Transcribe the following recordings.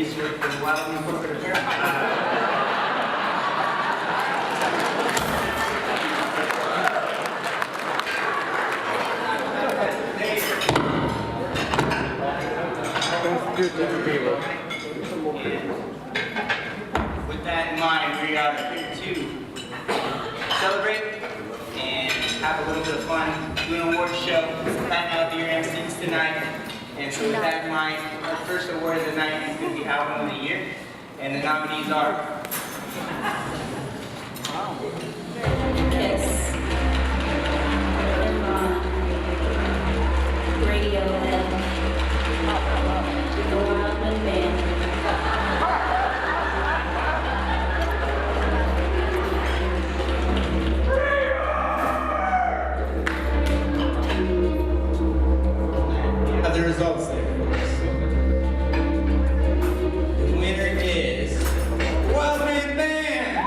ladies with the Wildman corporate apparel. With that in mind, we are here to celebrate and have a little bit of fun, do an award show, planning out your MCs tonight. And so with that in mind, our first award of the night is going to be Album of the Year, and the nominees are Kiss, Radio the Wildman Band. the results there, folks. The winner is Wildman Band!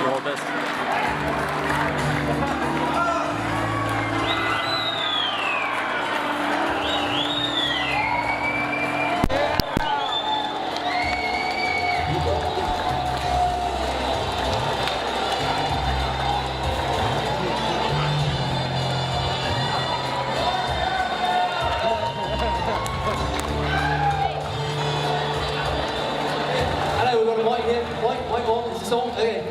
Roll this.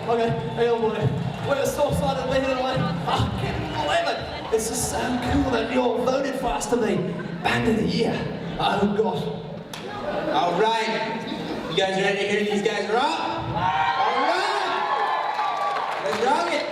Okay, hey old boy, we're so excited to be here tonight. I can't believe it. It's just so cool that you're voted for us to be Band of the Year. Oh gosh. All right, you guys ready to hear these guys rock? All right, let's rock it.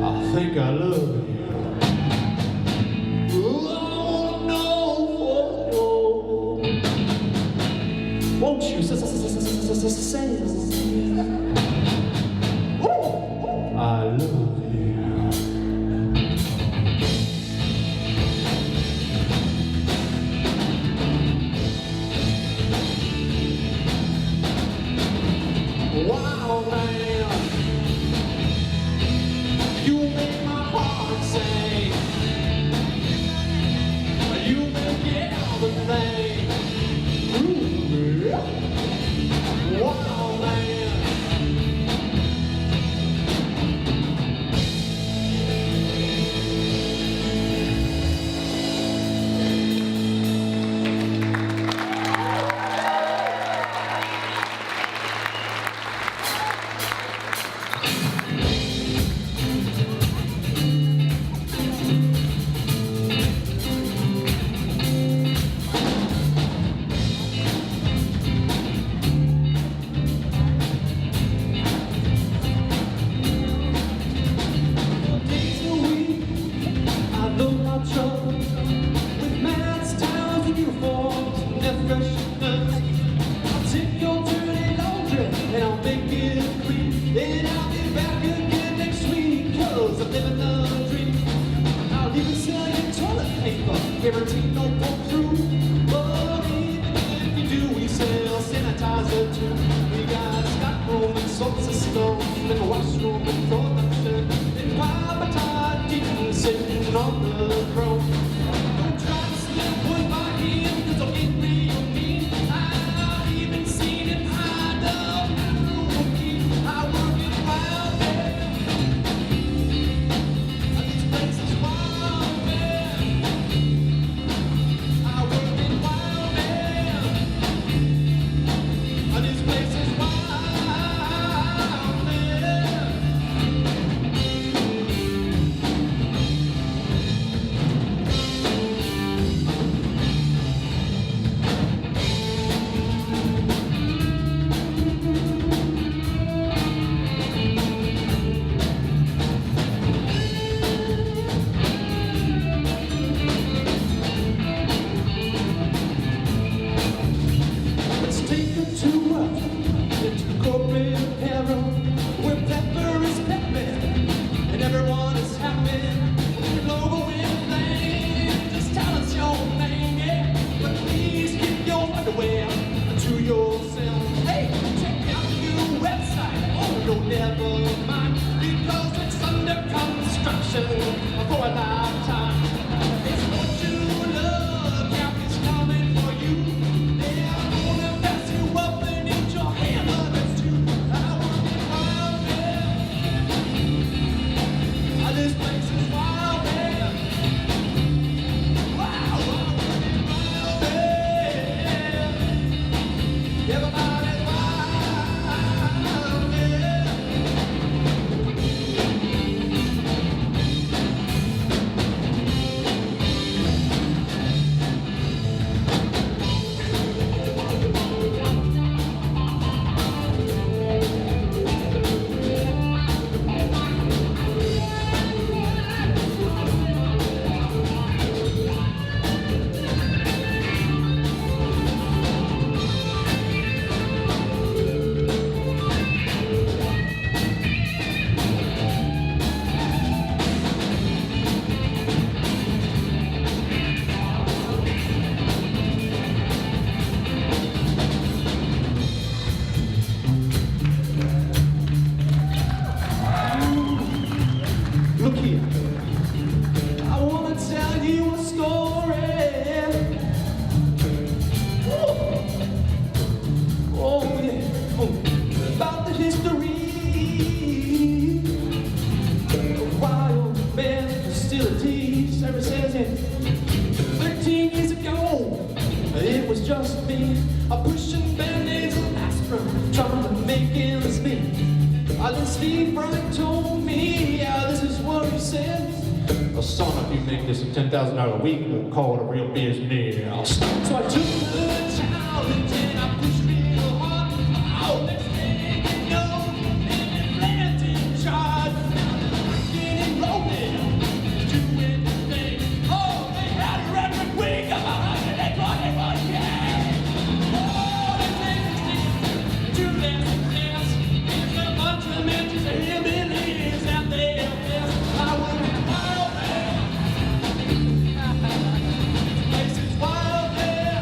I think I love you. Oh no, won't you say I love you? Wow, man, you make my heart sing. You make everything. Ooh, yeah. Wow, man. Guaranteed no walk through, but even if you do, we sell. production. And Papa Prty sitting on the throne. Don't try to slip one by him, 'cause I'll get real mean. I've even seen him hide up through a key. I work in Wildman. This place is Wildman. I work in Wildman. This place is Wildman. Let's take a tour into corporate apparel, where pepper is pepper and everyone is happy. Your logo in flame, just tell us your name, yeah. But please keep your underwear to yourself. Hey, check out the new website. Oh, no, never mind, because it's under construction for a lifetime. It's what you love, cap is coming for you. They're gonna mess you up and eat your hamburgers too. I work in Wildman. This place is Wildman. Wow, I work in Wildman. Everybody's Wildman. Look here, I wanna tell you a story. Oh yeah, about the history of Wildman facilities. Ever since 13 years ago, it was just me. I'm pushing band-aids and aspirin, trying to make ends meet. Then Steve Prty told me, yeah, this is what he said. Well, son, if you make this at $10,000 a week, we'll call it a real business. So I took the challenge and I pushed real hard. Oh, next thing you know, and Atlanta in charge. Now they're rocking and rolling, doing the thing. Oh, they had a record week, come on, and they brought it on, yeah. Oh, they take the steam to dance. It's a bunch of mentions of hillbillies out there. I went Wildman. This place is Wildman.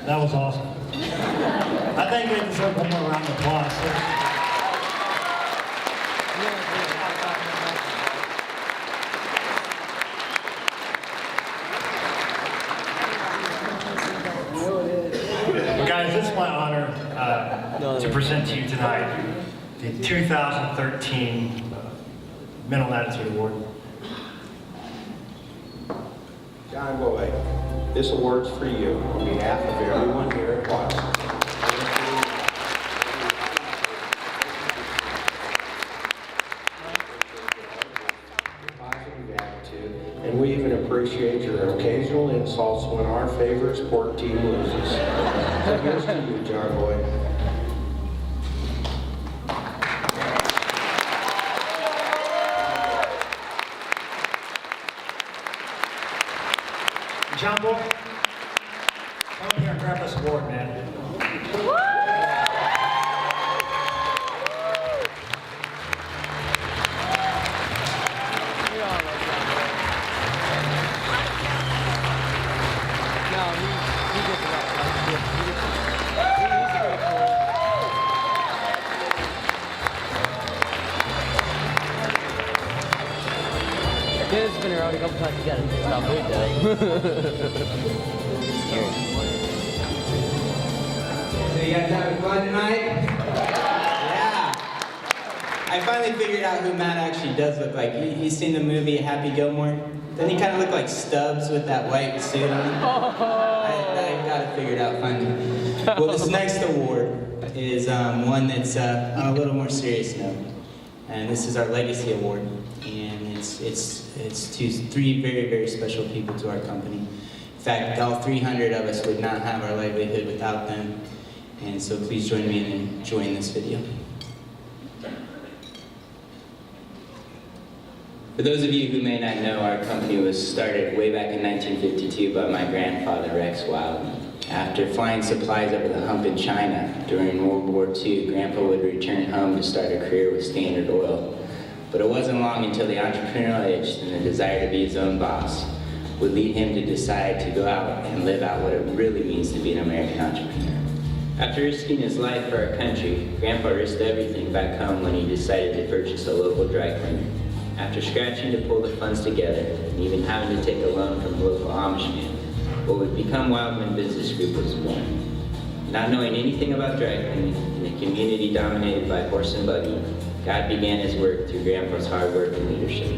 That was awesome. I think they deserve one more round of applause. Well, guys, it's my honor to present to you tonight the 2013 Mental Attitude Award. John Boy, this award's for you on behalf of everyone here at Wildman. Positive attitude, and we even appreciate your occasional insults when our favorite sport team loses. So here's to you, John Boy. John Boy, come here and grab this award, man. It's been around a couple times. You gotta stop doing that. So you guys having fun tonight? Yeah. I finally figured out who Matt actually does look like. You seen the movie Happy Gilmore? Doesn't he kind of look like Stubbs with that white suit on? I got it figured out finally. Well, this next award is one that's on a little more serious note. And this is our Legacy Award. And it's to three very, very special people to our company. In fact, all 300 of us would not have our livelihood without them. And so please join me in enjoying this video. For those of you who may not know, our company was started way back in 1952 by my grandfather, Rex Wildman. After flying supplies over the hump in China during World War II, Grandpa would return home to start a career with Standard Oil. But it wasn't long until the entrepreneurial itch and the desire to be his own boss would lead him to decide to go out and live out what it really means to be an American entrepreneur. After risking his life for our country, Grandpa risked everything back home when he decided to purchase a local dry cleaner. After scratching to pull the funds together, and even having to take a loan from a local Amish man, what would become Wildman Business Group was born. Not knowing anything about dry cleaning, in a community dominated by horse and buggy, God began his work through Grandpa's hard work and leadership.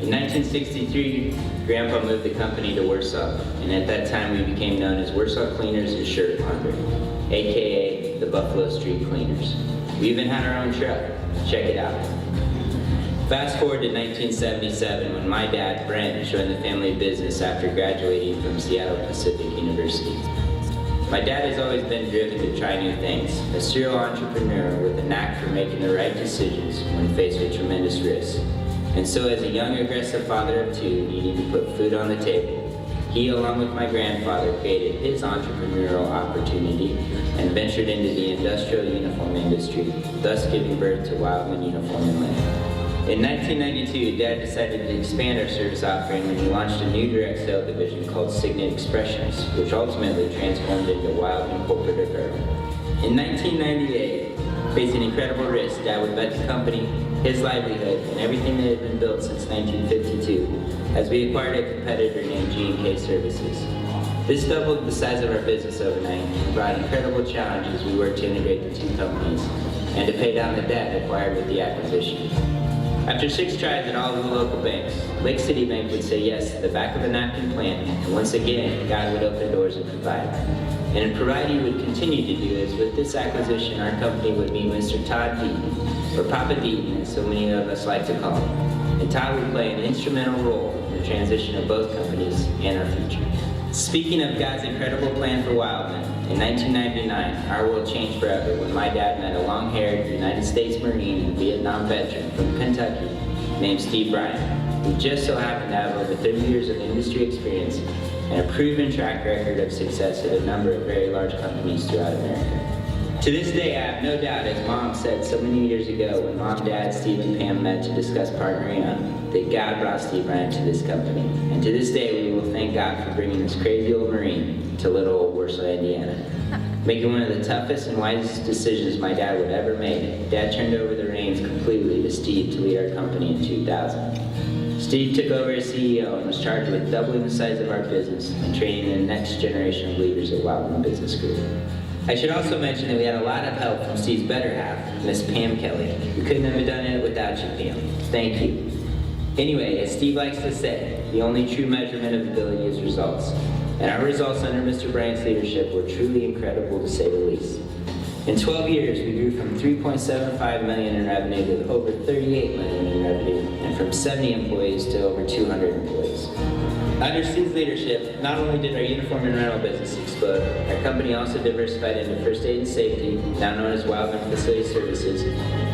In 1963, Grandpa moved the company to Warsaw, and at that time we became known as Warsaw Cleaners and Shirt Laundry, aka the Buffalo Street Cleaners. We even had our own truck. Check it out. Fast forward to 1977 when my dad, Brent, joined the family business after graduating from Seattle Pacific University. My dad has always been driven to try new things, a serial entrepreneur with a knack for making the right decisions when faced with tremendous risk. And so as a young, aggressive father of two needing to put food on the table, he, along with my grandfather, created his entrepreneurial opportunity and ventured into the industrial uniform industry, thus giving birth to Wildman Uniform and Linen. In 1992, Dad decided to expand our service offering when he launched a new direct sale division called Signet Expressions, which ultimately transformed into Wildman Corporate Apparel. In 1998, facing incredible risks, Dad would bet the company, his livelihood, and everything that had been built since 1952, as we acquired a competitor named G&K Services. This doubled the size of our business overnight and brought incredible challenges as we worked to integrate the two companies and to pay down the debt acquired with the acquisition. After 6 tries at all of the local banks, Lake City Bank would say yes to the back of a napkin plan, and once again, God would open doors and provide. And Prty would continue to do as with this acquisition, our company would meet Mr. Todd Deaton, or Papa Deaton, as so many of us like to call him. And Todd would play an instrumental role in the transition of both companies and our future. Speaking of God's incredible plan for Wildman, in 1999, our world changed forever when my dad met a long-haired United States Marine and Vietnam veteran from Kentucky named Steve Bryant, who just so happened to have over 30 years of industry experience and a proven track record of success at a number of very large companies throughout America. To this day, I have no doubt, as Mom said so many years ago when Mom, Dad, Steve, and Pam met to discuss partnering up, that God brought Steve Bryant to this company. And to this day, we will thank God for bringing this crazy old Marine to little old Warsaw, Indiana. making one of the toughest and wisest decisions my dad would ever make. Dad turned over the reins completely to Steve to lead our company in 2000. Steve took over as CEO and was charged with doubling the size of our business and training the next generation of leaders at Wildman Business Group. I should also mention that we had a lot of help from Steve's better half, Miss Pam Kelly. We couldn't have done it without you, Pam. Thank you. Anyway, as Steve likes to say, the only true measurement of ability is results. And our results under Mr. Bryant's leadership were truly incredible, to say the least. In 12 years, we grew from $3.75 million in revenue to over $38 million in revenue, and from 70 employees to over 200 employees. Under Steve's leadership, not only did our uniform and rental business explode, our company also diversified into first aid and safety, now known as Wildman Facility Services,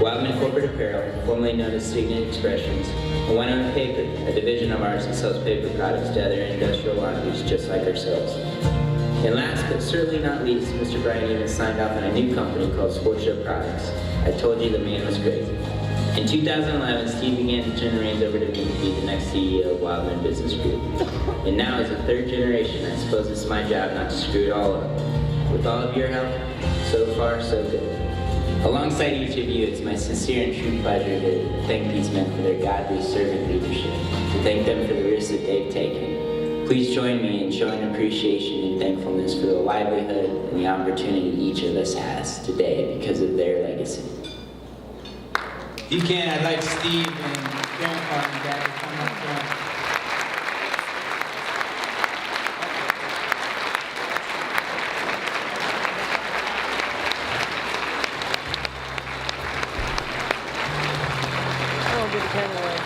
Wildman Corporate Apparel, formerly known as Signet Expressions, and Wildman Paper, a division of ours that sells paper products to other industrial laundries just like ourselves. And last but certainly not least, Mr. Bryant even signed off on a new company called Sports Show Products. I told you the man was great. In 2011, Steve began to turn the reins over to me to be the next CEO of Wildman Business Group. And now, as a third generation, I suppose it's my job not to screw it all up. With all of your help, so far, so good. Alongside each of you, it's my sincere and true pleasure to thank these men for their godly servant leadership, to thank them for the risks that they've taken. Please join me in showing appreciation and thankfulness for the livelihood and the opportunity each of us has today because of their legacy. If you can, I'd like Steve and Grandpa and Dad to come up front. Oh, get the camera away.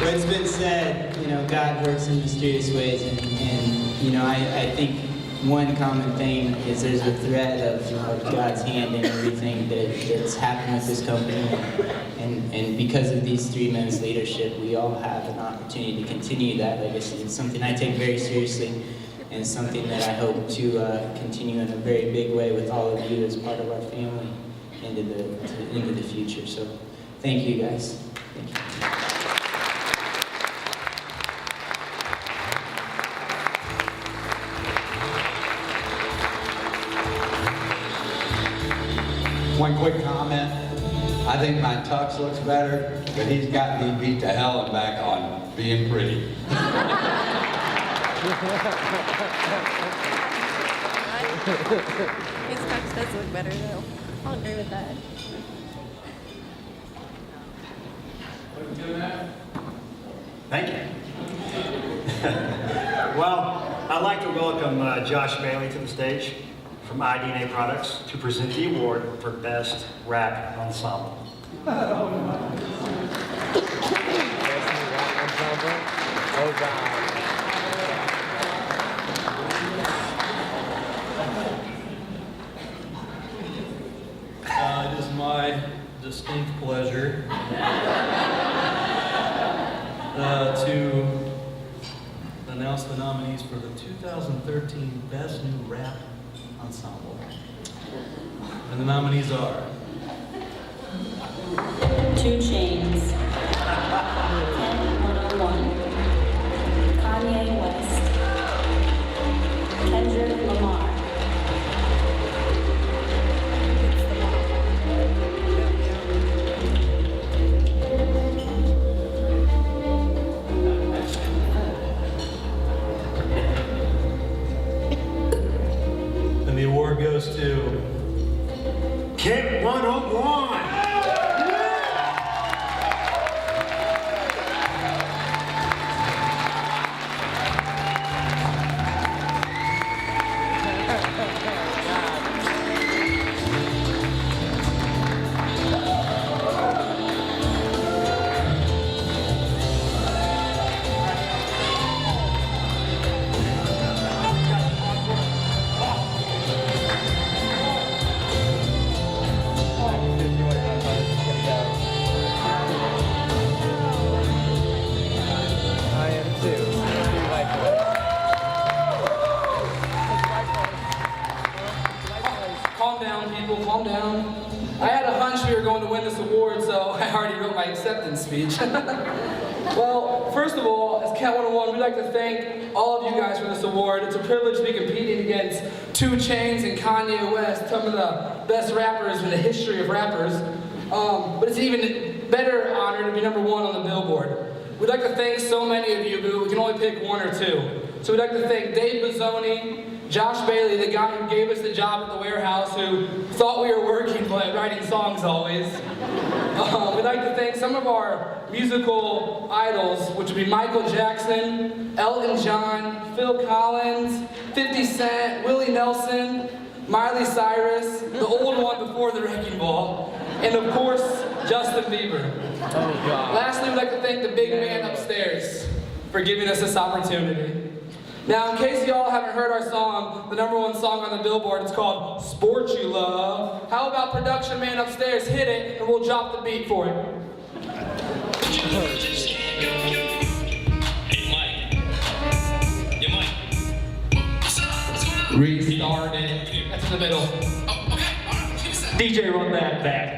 Well, it's been said, God works in mysterious ways, and I think one common thing is there's a thread of God's hand in everything that's happened with this company, and because of these three men's leadership, we all have an opportunity to continue that legacy. It's something I take very seriously, and something that I hope to continue in a very big way with all of you as part of our family into the future. So, thank you guys. Thank you. One quick comment. I think my tux looks better, but he's got me beat to hell and back on being pretty. His tux does look better though. I'll agree with that. Thank you. Well, I'd like to welcome Josh Bailey to the stage from iDNA Products to present the award for Best Rap Ensemble. Oh, God. It is my distinct pleasure to announce the nominees for the 2013 Best New Rap Ensemble. And the nominees are 2 Chainz, Ken 101, Kanye West, Kendrick Lamar. And the award goes to Kid 101! down. I had a hunch we were going to win this award, so I already wrote my acceptance speech. Well, first of all, as Cat 101, we'd like to thank all of you guys for this award. It's a privilege to be competing against 2 Chainz and Kanye West, some of the best rappers in the history of rappers. But it's an even better honor to be #1 on the Billboard. We'd like to thank so many of you, but we can only pick 1 or 2. So we'd like to thank Dave Bazzoni, Josh Bailey, the guy who gave us the job at the warehouse, who thought we were working but writing songs always. We'd like to thank some of our musical idols, which would be Michael Jackson, Elton John, Phil Collins, 50 Cent, Willie Nelson, Miley Cyrus, the old one before the Wrecking Ball, and of course, Justin Bieber. Oh, God. Lastly, we'd like to thank the big man upstairs for giving us this opportunity. Now, in case y'all haven't heard our song, the #1 song on the Billboard, it's called Sport You Love. How about production man upstairs hit it, and we'll drop the beat for it. Restart it. That's in the middle. DJ, run that back.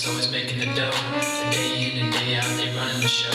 Always making the dough. Day in and day out, they running the show.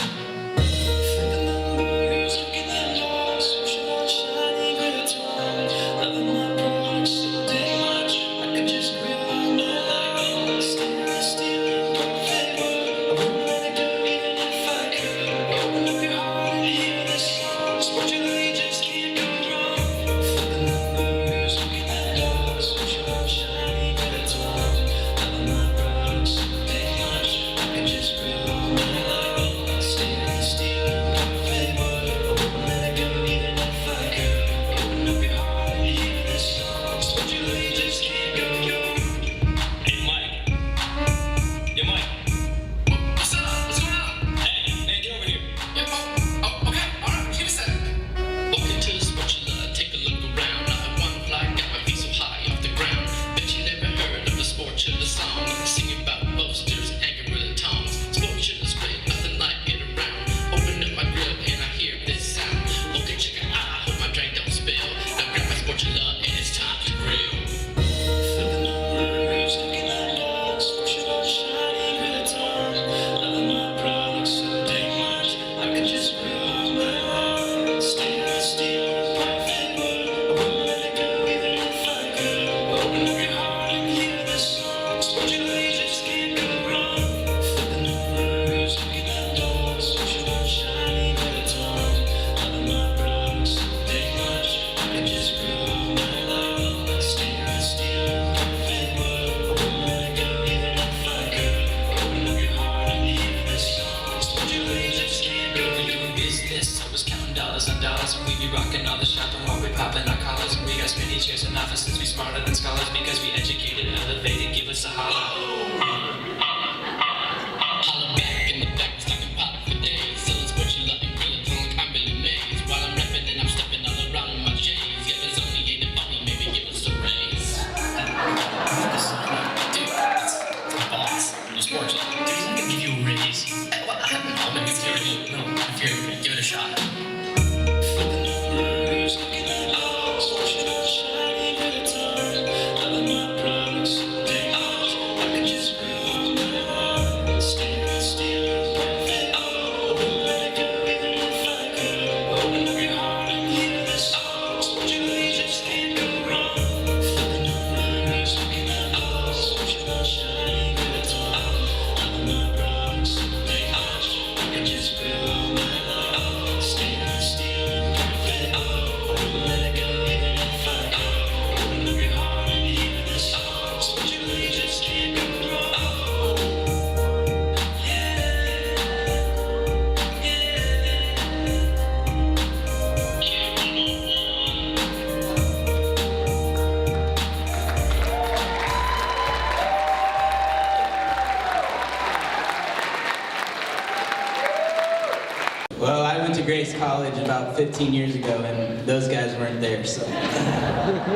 I went to Grace College about 15 years ago, and those guys weren't there, so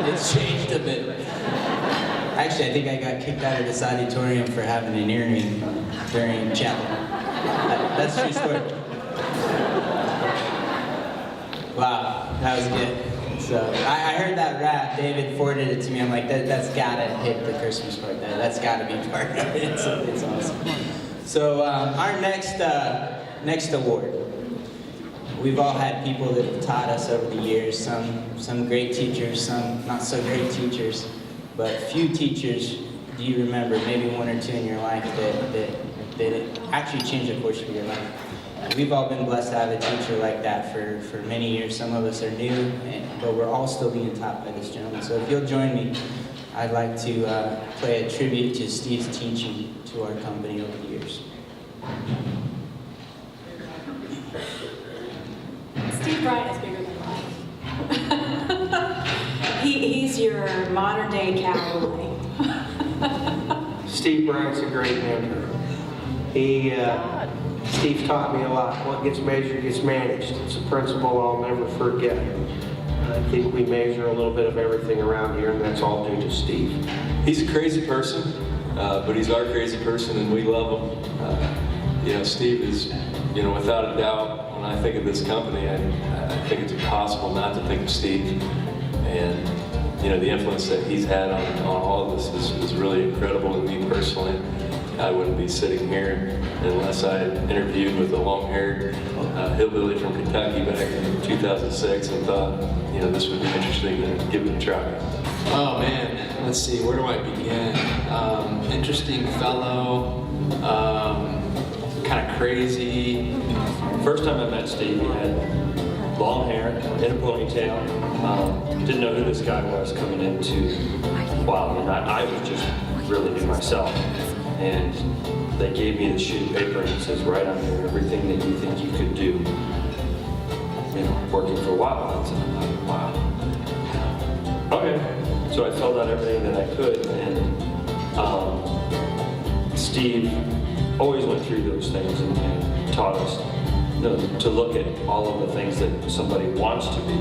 it's changed a bit. Actually, I think I got kicked out of this auditorium for having an earring during chapel. That's a true story. Wow, that was good. So I heard that rap. David forwarded it to me. I'm like, that's gotta hit the Christmas part. That's gotta be part of it. It's awesome. So our next award. We've all had people that have taught us over the years. Some great teachers, some not so great teachers. But few teachers, do you remember, maybe one or two in your life that actually changed the course of your life? We've all been blessed to have a teacher like that for many years. Some of us are new, but we're all still being taught by this gentleman. So if you'll join me, I'd like to play a tribute to Steve's teaching to our company over the years. Steve Bryant is bigger than life. He's your modern day cowboy. Steve Bryant's a great mentor. Steve taught me a lot. What gets measured gets managed. It's a principle I'll never forget. I think we measure a little bit of everything around here, and that's all due to Steve. He's a crazy person, but he's our crazy person, and we love him. Steve is, without a doubt, when I think of this company, I think it's impossible not to think of Steve. And, the influence that he's had on all of this is really incredible. And me personally, I wouldn't be sitting here unless I had interviewed with a long-haired hillbilly from Kentucky back in 2006 and thought, this would be interesting to give it a try. Oh man, let's see, where do I begin? Interesting fellow, kind of crazy. First time I met Steve, he had long hair in a ponytail. Didn't know who this guy was coming into Wildman. I was just really new myself. And they gave me the sheet of paper and it says right on there, everything that you think you could do, working for Wildman. And I'm like, wow. Okay. So I filled out everything that I could, and Steve always went through those things and taught us to look at all of the things that somebody wants to be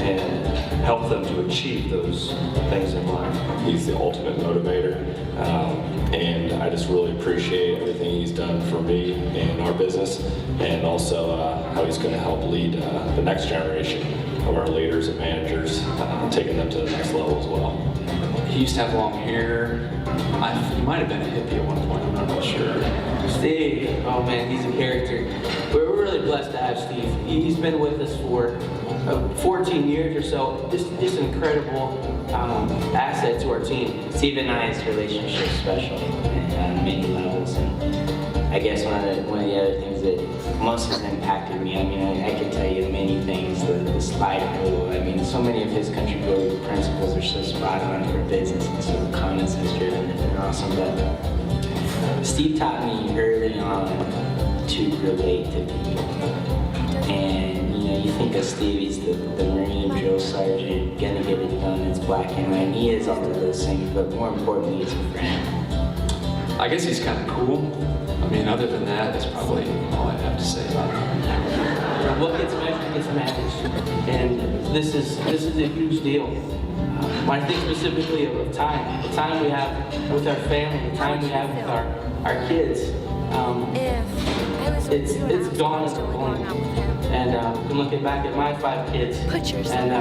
and help them to achieve those things in life. He's the ultimate motivator, and I just really appreciate everything he's done for me and our business, and also how he's going to help lead the next generation of our leaders and managers, taking them to the next level as well. He used to have long hair. He might have been a hippie at one point, I'm not really sure. Steve, oh man, he's a character. We're really blessed to have Steve. He's been with us for 14 years or so. Just an incredible asset to our team. Steve and I's relationship is special on many levels. And I guess one of the other things that most has impacted me, I can tell you many things, the slide rule. So many of his country code principles are so spot on for business and so common sense driven and awesome. But Steve taught me early on to relate to people. And you think of Steve, he's the Marine drill sergeant, gonna get it done, it's black and white. He is all of those things, but more importantly, he's a friend. I guess he's kind of cool. Other than that, that's probably all I have to say about him. What gets measured gets managed, and this is a huge deal. When I think specifically of time, the time we have with our family, the time we have with our kids, it's gone at the point. And I'm looking back at my 5 kids, and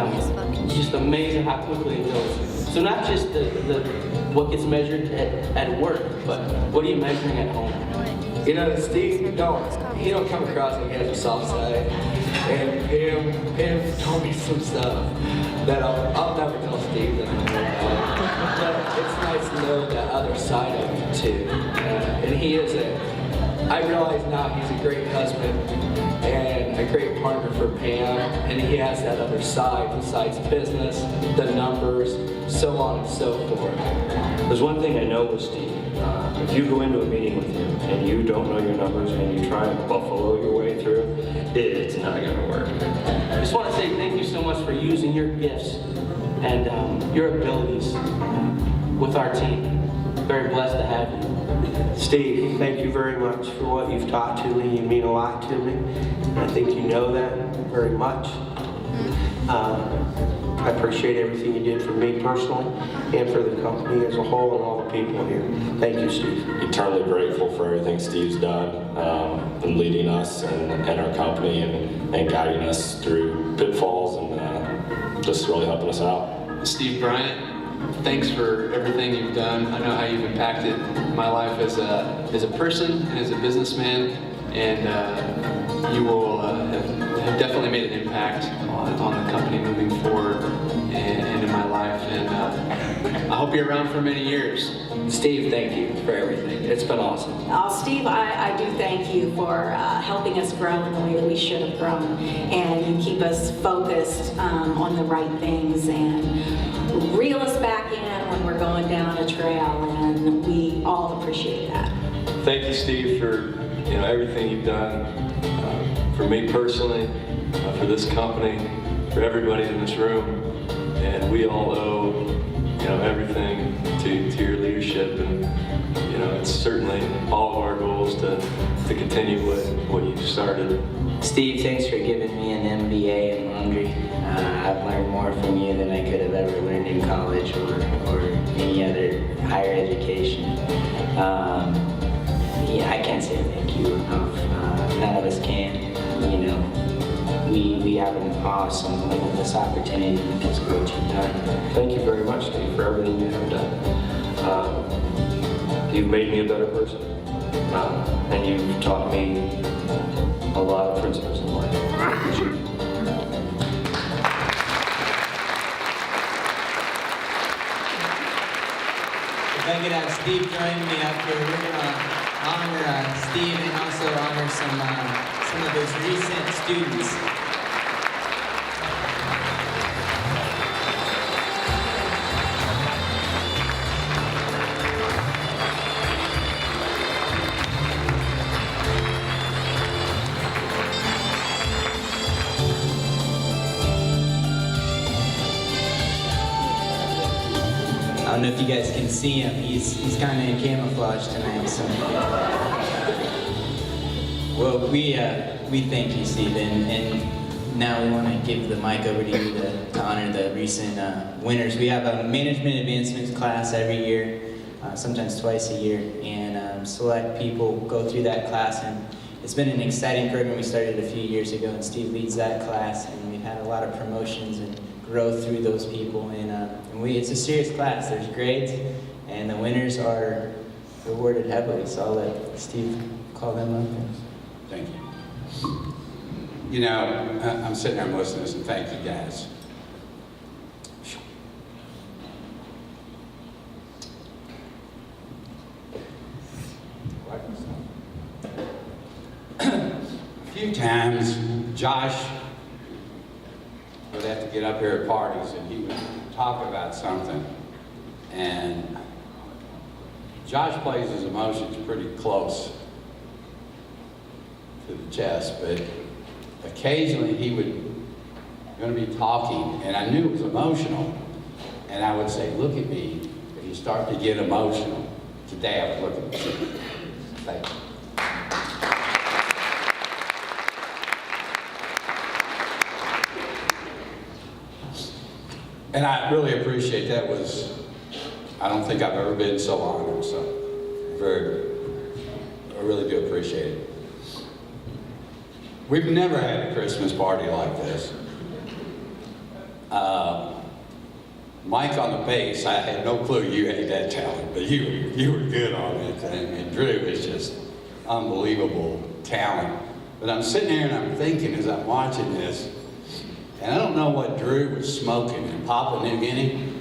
it's just amazing how quickly it goes. So not just what gets measured at work, but what are you measuring at home? Steve, he don't come across like he has a soft side. And him told me some stuff that I'll never tell Steve that I'm but it's nice to know the other side of him too. And he is I realize now he's a great husband and a great partner for Pam, and he has that other side besides business, the numbers, so on and so forth. There's one thing I know with Steve. If you go into a meeting with him and you don't know your numbers and you try and buffalo your way through, it's not going to work. I just want to say thank you so much for using your gifts and your abilities with our team. Very blessed to have you. Steve, thank you very much for what you've taught to me. You mean a lot to me. I think you know that very much. I appreciate everything you did for me personally and for the company as a whole and all the people here. Thank you, Steve. Eternally grateful for everything Steve's done in leading us and our company and guiding us through pitfalls and just really helping us out. Steve Bryant, thanks for everything you've done. I know how you've impacted my life as a person and as a businessman, and you will have definitely made an impact on the company moving forward and in my life. And I hope you're around for many years. Steve, thank you for everything. It's been awesome. Steve, I do thank you for helping us grow in the way we should have grown. And you keep us focused on the right things and reel us back in when we're going down a trail. And we all appreciate that. Thank you, Steve, for everything you've done for me personally, for this company, for everybody in this room, and we all owe everything to your leadership, and it's certainly all of our goals to continue what you've started. Steve, thanks for giving me an MBA in laundry. I've learned more from you than I could have ever learned in college or any other higher education. I can't say thank you enough. None of us can. We have an awesome, limitless opportunity because of what you've done. Thank you very much, Steve, for everything you have done. You've made me a better person, and you've taught me a lot of principles in life. If I could have Steve join me up here, we're going to honor Steve and also honor some of his recent students. I don't know if you guys can see him. He's kind of in camouflage tonight. So, well, we thank you, Steve, and now we want to give the mic over to you to honor the recent winners. We have a management advancements class every year, sometimes twice a year, and select people go through that class. And it's been an exciting program. We started a few years ago, and Steve leads that class, and we've had a lot of promotions and growth through those people, and it's a serious class. There's grades, and the winners are rewarded heavily. So I'll let Steve call them up. Thank you. I'm sitting there listening to this, and thank you guys. A few times, Josh would have to get up here at parties and he would talk about something, and Josh plays his emotions pretty close to the chest, but occasionally he would going to be talking and I knew it was emotional, and I would say, look at me if you start to get emotional. Today I was looking at you. Thank you. And I really appreciate that. I don't think I've ever been so honored, so I really do appreciate it. We've never had a Christmas party like this. Mike on the bass, I had no clue you had that talent, but you were good on it, and Drew is just unbelievable talent. But I'm sitting here and I'm thinking as I'm watching this, and I don't know what Drew was smoking in Papua New Guinea,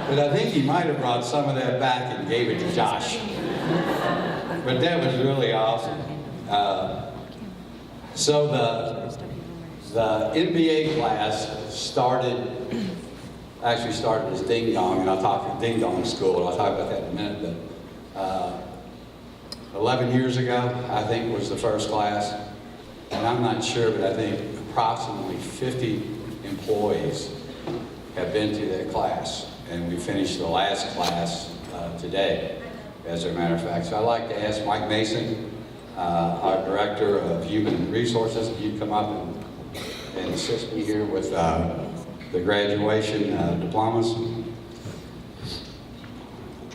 but I think he might have brought some of that back and gave it to Josh. But that was really awesome. So the MBA class started as Ding Dong, and I'll talk Ding Dong School, and I'll talk about that in a minute, but 11 years ago, I think, was the first class, and I'm not sure, but I think approximately 50 employees have been to that class, and we finished the last class today, as a matter of fact. So I'd like to ask Mike Mason, our Director of Human Resources, if you'd come up and assist me here with the graduation diplomas.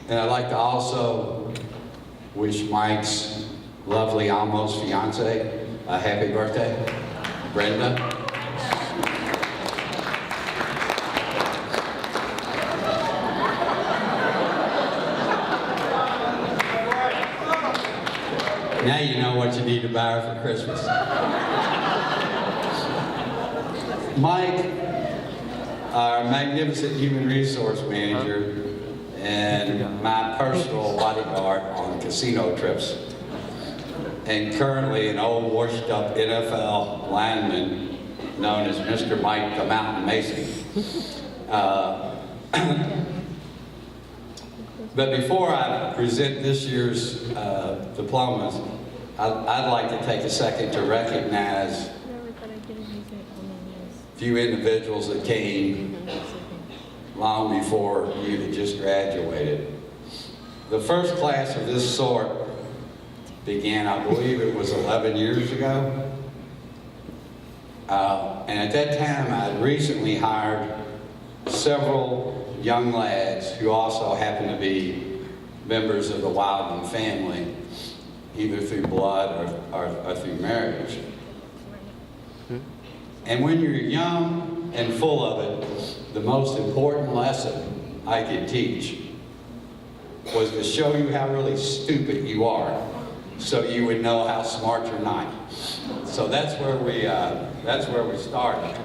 And I'd like to also wish Mike's lovely almost fiance a happy birthday, Brenda. Now you know what you need to buy her for Christmas. Mike, our magnificent human resource manager, and my personal bodyguard on casino trips, and currently an old washed up NFL lineman known as Mr. Mike the Mountain Mason. But before I present this year's diplomas, I'd like to take a second to recognize a few individuals that came long before you that just graduated. The first class of this sort began, I believe it was 11 years ago. And at that time, I had recently hired several young lads who also happened to be members of the Wildman family, either through blood or through marriage. And when you're young and full of it, the most important lesson I could teach was to show you how really stupid you are, so you would know how smart you're not. So that's where we started.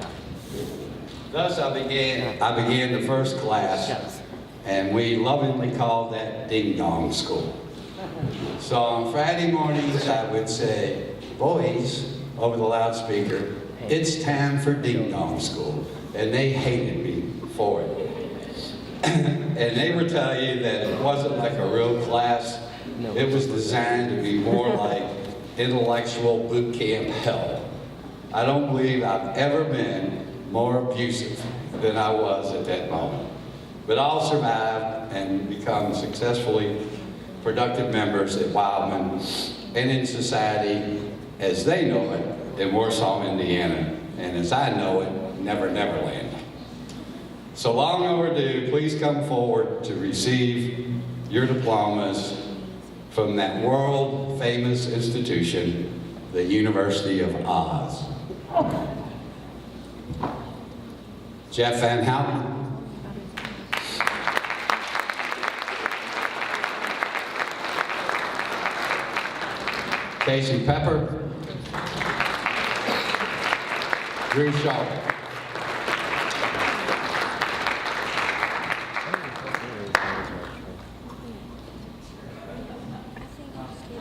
Thus, I began the first class, and we lovingly called that Ding Dong School. So on Friday mornings, I would say, boys, over the loudspeaker, it's time for Ding Dong School. And they hated me for it. And they would tell you that it wasn't like a real class. It was designed to be more like intellectual boot camp hell. I don't believe I've ever been more abusive than I was at that moment. But all survived and become successfully productive members at Wildman and in society as they know it in Warsaw, Indiana, and as I know it, Never Never Land. So long overdue, please come forward to receive your diplomas from that world famous institution, the University of Oz. Jeff Van Houten. Casey Pepper. Drew Shaw.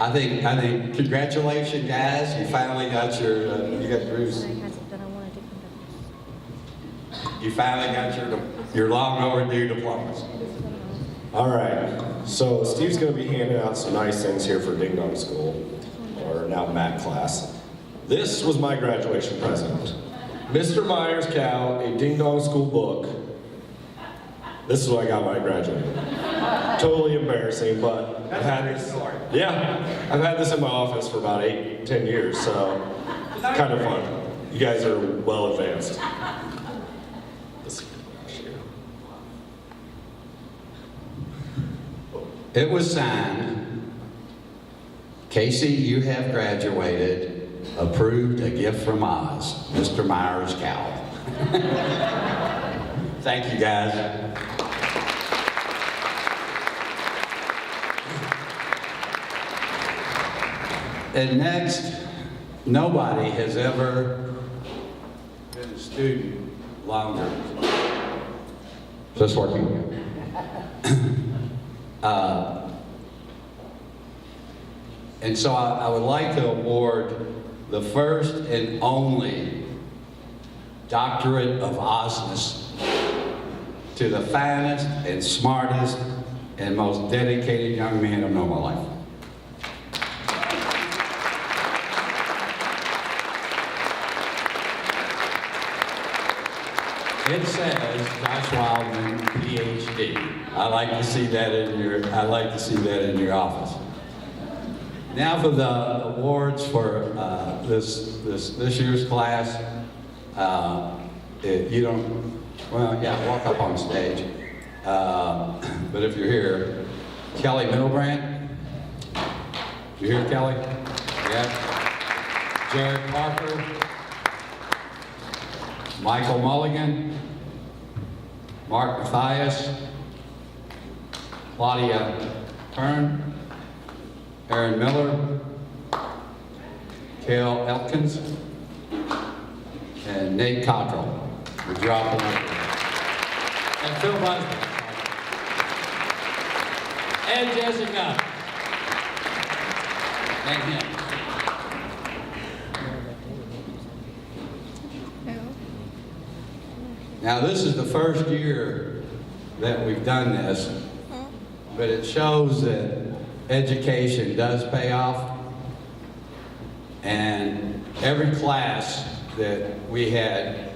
I think congratulations, guys. You finally got you got Drew's. You finally got your long overdue diplomas. All right, so Steve's going to be handing out some nice things here for Ding Dong School, or now Math class. This was my graduation present. Mr. Myers' Cow, a Ding Dong School book. This is what I got when I graduated. Totally embarrassing, but I've had this. Yeah, I've had this in my office for about 8-10 years, so kind of fun. You guys are well advanced. It was signed, Casey, you have graduated, approved a gift from Oz, Mr. Myers' Cow. Thank you, guys. And next, nobody has ever been a student longer. Is this working? And so I would like to award the first and only doctorate of Ozness to the finest and smartest and most dedicated young man I've known in my life. It says Josh Wildman, PhD. I like to see that in your office. Now for the awards for this year's class. You don't, well, yeah, walk up on stage. But if you're here, Kelly Milbrand. You here, Kelly? Yeah. Jared Parker. Michael Mulligan. Mark Mathias. Claudia Hearn. Aaron Miller. Cale Elkins. And Nate Cottrell. We're dropping up. And Phil Busby. And Jessica. And him. Now this is the first year that we've done this, but it shows that education does pay off. And every class that we had,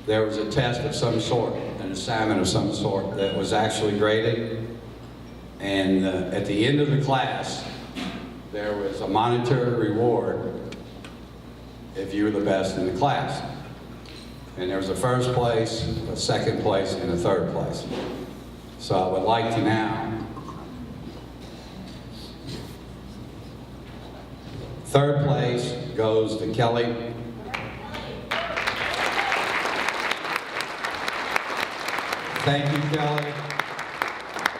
there was a test of some sort, an assignment of some sort that was actually graded. And at the end of the class, there was a monetary reward if you were the best in the class. And there was a first place, a second place, and a third place. So I would like to now, third place goes to Kelly. Thank you, Kelly.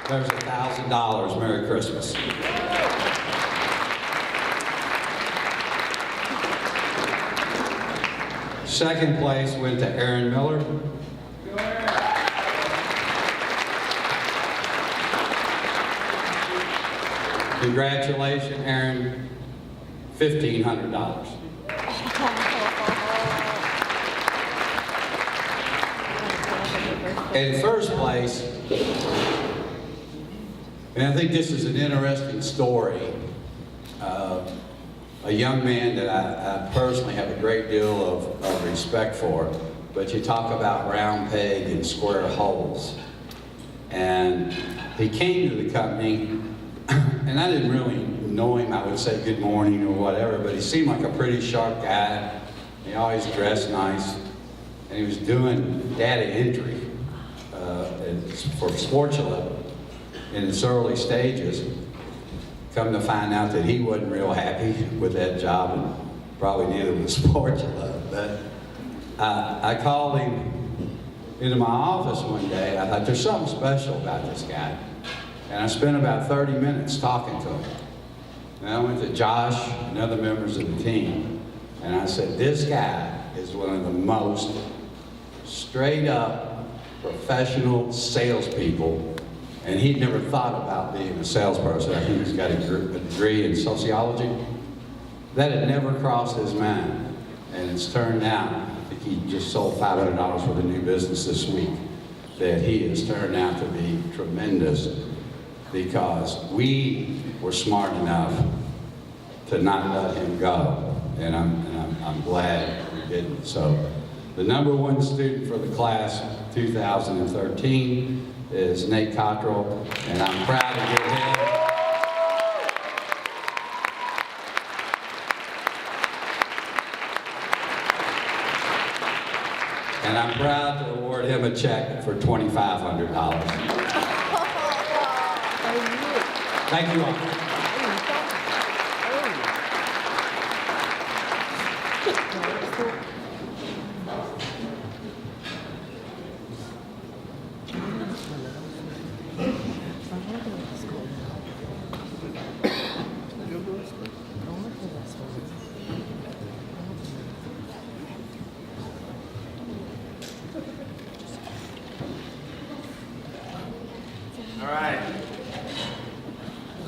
There's $1,000. Merry Christmas. Second place went to Aaron Miller. Congratulations, Aaron. $1,500. In first place, and I think this is an interesting story, a young man that I personally have a great deal of respect for, but you talk about round peg and square holes. And he came to the company, and I didn't really know him. I would say good morning or whatever, but he seemed like a pretty sharp guy. He always dressed nice, and he was doing data entry for Sportula in its early stages. Come to find out that he wasn't real happy with that job, and probably neither was Sportula. But I called him into my office one day. I thought, there's something special about this guy. And I spent about 30 minutes talking to him. And I went to Josh and other members of the team, and I said, this guy is one of the most straight up professional salespeople, and he'd never thought about being a salesperson. I think he's got a degree in sociology. That had never crossed his mind, and it's turned out, I think he just sold $500 worth of new business this week, that he has turned out to be tremendous because we were smart enough to not let him go, and I'm glad we didn't. So the #1 student for the class 2013 is Nate Cottrell, and I'm proud to give him. And I'm proud to award him a check for $2,500. Thank you all.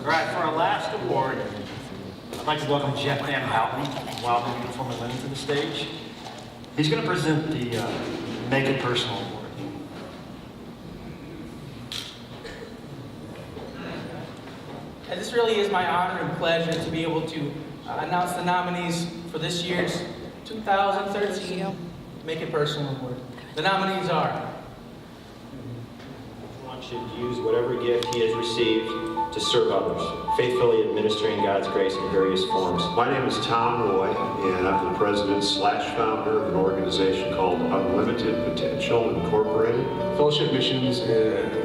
All right, for our last award, I'd like to welcome Jeff Van Houten, Wildman Uniform and Linen, to the stage. He's going to present the Make It Personal Award. And this really is my honor and pleasure to be able to announce the nominees for this year's 2013 Make It Personal Award. The nominees are One should use whatever gift he has received to serve others, faithfully administering God's grace in various forms. My name is Tom Roy, and I'm the president/founder of an organization called Unlimited Potential Incorporated. Fellowship Missions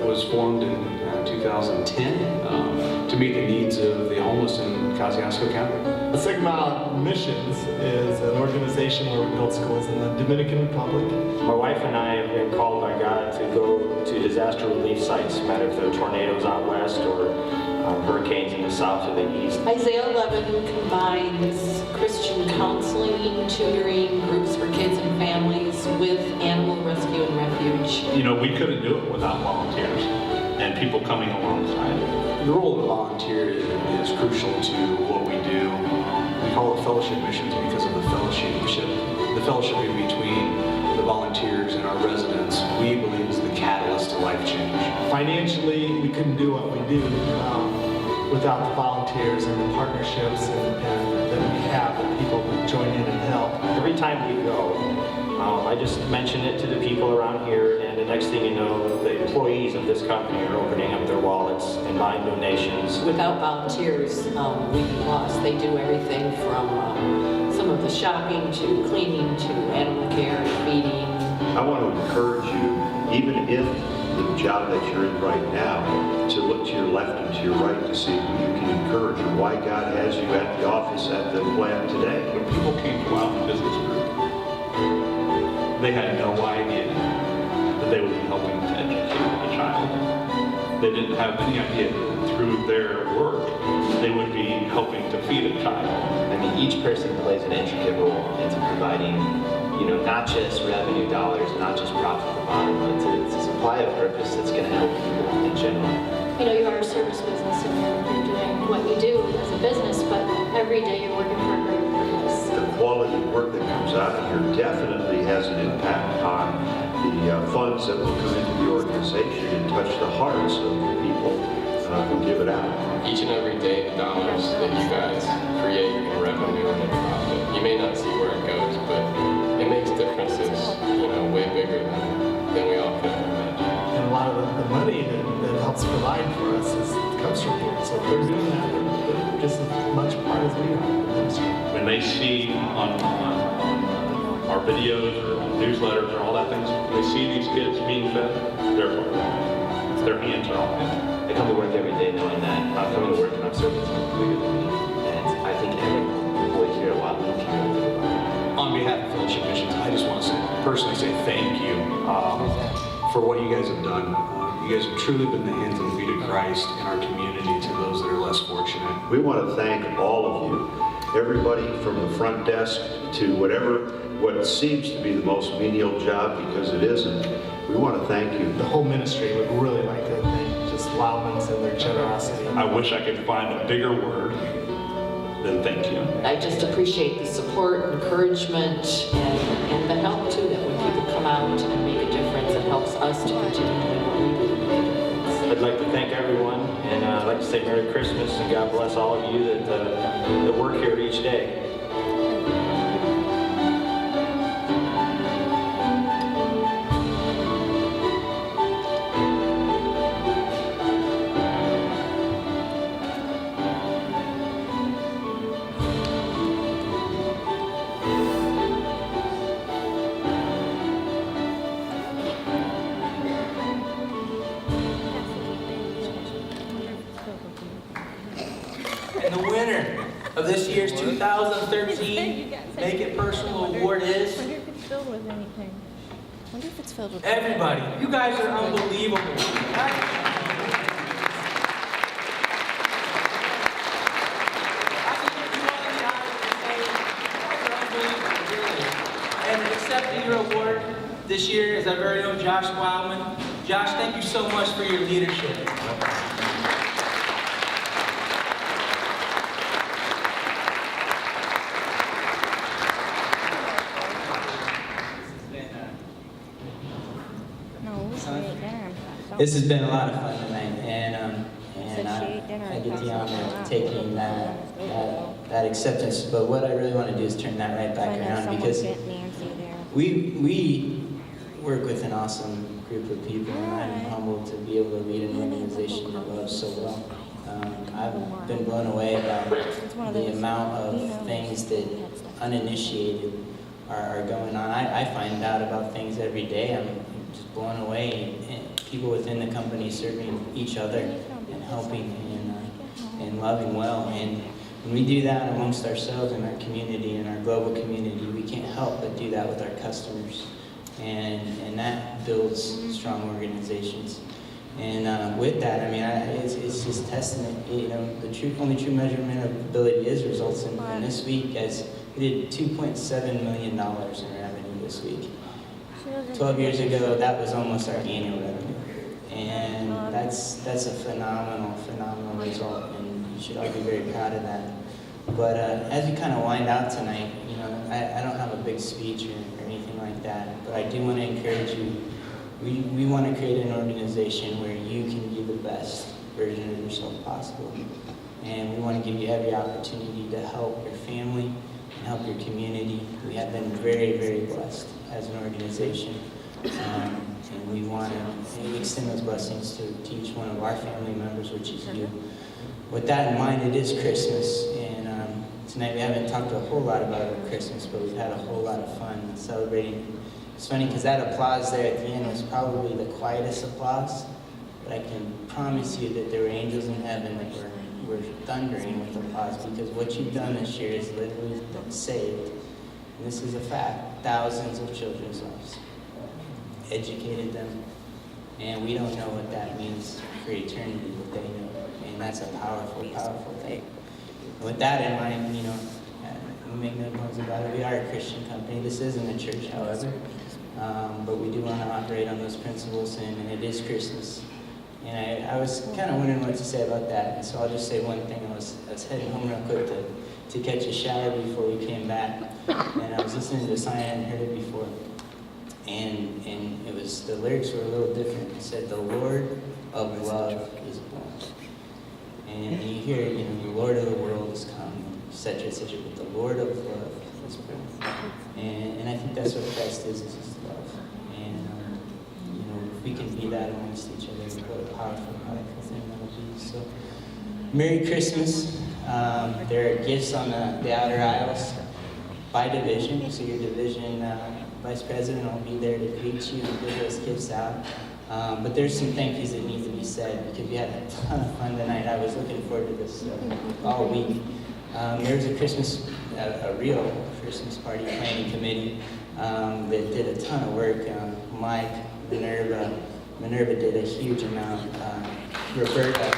was formed in 2010 to meet the needs of the homeless in Kosciuszko County. Sigma Missions is an organization where we build schools in the Dominican Republic. My wife and I have been called by God to go to disaster relief sites, no matter if they're tornadoes out west or hurricanes in the south or the east. Isaiah 11 combines Christian counseling, tutoring, groups for kids and families with animal rescue and refuge. You know, we couldn't do it without volunteers and people coming alongside. The role of a volunteer is crucial to what we do. We call it fellowship missions because of the fellowship in between the volunteers and our residents, we believe is the catalyst to life change. Financially, we couldn't do what we do without the volunteers and the partnerships that we have, that people who join in and help. Every time we go, I just mention it to the people around here, and the next thing you know, the employees of this company are opening up their wallets and buying donations. Without volunteers, we'd be lost. They do everything from some of the shopping to cleaning to animal care, feeding. I want to encourage you, even in the job that you're in right now, to look to your left and to your right to see who you can encourage and why God has you at the office at the plant today. When people came to Wildman Business Group, they had no idea that they would be helping to educate a child. They didn't have any idea that through their work, they would be helping to feed a child. I mean, each person plays an intricate role into providing, you know, not just revenue dollars, not just profit at the bottom, but it's a supply of purpose that's going to help people in general. You know, you are a service business and you're doing what you do as a business, but every day you're working for a greater purpose. The quality of work that comes out of here definitely has an impact on the funds that will come into the organization and touch the hearts of the people who give it out. Each and every day, the dollars that you guys create in revenue and in profit, you may not see where it goes, but it makes differences, you know, way bigger than we all could ever imagine. And a lot of the money that helps provide for us comes from here. So if they're doing that, they're just as much part as we are. When they see on our videos or on newsletters or all that things, when they see these kids being fed, they're part of it. Their hands are on it. I come to work every day knowing that I'm coming to work and I'm serving someone bigger than me. And I think every employee here at Wildman can really do it. On behalf of Fellowship Missions, I just want to personally say thank you for what you guys have done. You guys have truly been the hands and feet of Christ in our community to those that are less fortunate. We want to thank all of you, everybody from the front desk to what seems to be the most menial job, because it isn't. We want to thank you. The whole ministry would really like to thank just Wildman's and their generosity. I wish I could find a bigger word than thank you. I just appreciate the support, encouragement, and the help too, that when people come out and make a difference, it helps us to continue doing what we do to make a difference. I'd like to thank everyone, and I'd like to say Merry Christmas, and God bless all of you that work here each day. And the winner of this year's 2013 Make It Personal Award is... I wonder if it's filled with anything. I wonder if it's filled with... Everybody. You guys are unbelievable. And accepting your award this year is our very own Josh Wildman. Josh, thank you so much for your leadership. This has been a lot of fun tonight, and I get the honor of taking that acceptance. But what I really want to do is turn that right back around, because we work with an awesome group of people, and I'm humbled to be able to lead an organization that loves so well. I've been blown away about the amount of things that uninitiated are going on. I find out about things every day. I'm just blown away. And people within the company serving each other and helping and loving well. And when we do that amongst ourselves and our community and our global community, we can't help but do that with our customers. And that builds strong organizations. And with that, I mean, it's just testament, you know, the only true measurement of ability is results. And this week, guys, we did $2.7 million in revenue this week. 12 years ago, that was almost our annual revenue. And that's a phenomenal result, and you should all be very proud of that. But as we kind of wind out tonight, you know, I don't have a big speech or anything like that, but I do want to encourage you. We want to create an organization where you can be the best version of yourself possible. And we want to give you every opportunity to help your family and help your community. We have been very, very blessed as an organization. And we want to extend those blessings to each one of our family members, which is you. With that in mind, it is Christmas. And tonight we haven't talked a whole lot about our Christmas, but we've had a whole lot of fun celebrating. It's funny because that applause there at the end was probably the quietest applause, but I can promise you that there were angels in heaven that were thundering with applause, because what you've done this year is literally saved, and this is a fact, thousands of children's lives, educated them, and we don't know what that means for eternity, but they know, and that's a powerful, powerful thing. And with that in mind, you know, we make no bones about it. We are a Christian company. This isn't a church, however. But we do want to operate on those principles, and it is Christmas. And I was kind of wondering what to say about that, and so I'll just say one thing. I was heading home real quick to catch a shower before we came back, and I was listening to a song I hadn't heard it before, and it was, the lyrics were a little different. It said, "The Lord of love is born." And you hear, you know, the Lord of the world is coming, etc., etc., but the Lord of love is born. And I think that's what Christ is love. And, you know, if we can be that amongst each other, what a powerful, powerful thing that'll be. So, Merry Christmas. There are gifts on the outer aisles by division. So your division vice president will be there to greet you and give those gifts out. But there's some thank yous that need to be said, because we had a ton of fun tonight. I was looking forward to this all week. There was a real Christmas party planning committee that did a ton of work. Mike, Minerva did a huge amount. Roberta.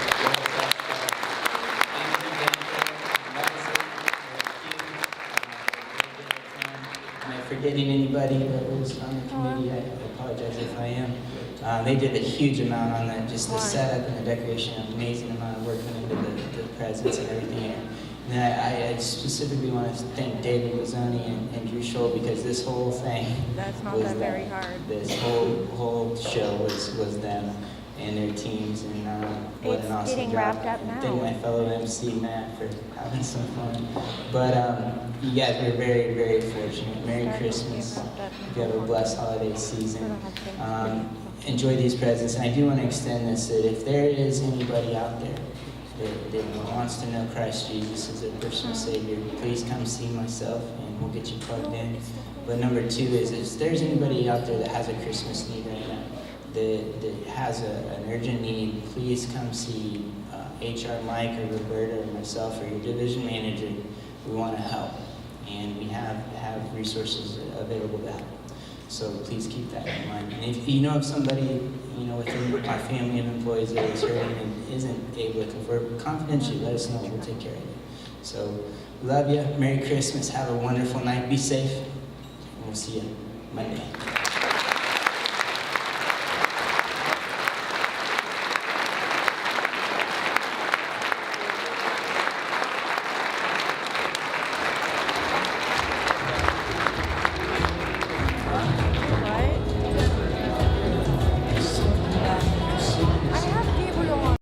Am I forgetting anybody that was on the committee? I apologize if I am. They did a huge amount on that, just the setup and the decoration, an amazing amount of work went into the presents and everything. And I specifically want to thank David Mazzoni and Drew Scholl, because this whole thing was that very hard. This whole show was them and their teams, and what an awesome job. Wrapped up now. Thank my fellow MC Matt for having some fun. But you guys were very, very fortunate. Merry Christmas. You have a blessed holiday season. Enjoy these presents, and I do want to extend this, that if there is anybody out there that wants to know Christ Jesus as their personal Savior, please come see myself and we'll get you plugged in. But number two is, if there's anybody out there that has a Christmas need right now, that has an urgent need, please come see HR Mike or Roberta or myself or your division manager. We want to help, and we have resources available to help. So please keep that in mind. And if you know of somebody, you know, within our family of employees that is hurting and isn't able to convert, confidentially let us know. We'll take care of it. So love you. Merry Christmas. Have a wonderful night. Be safe. And we'll see you Monday.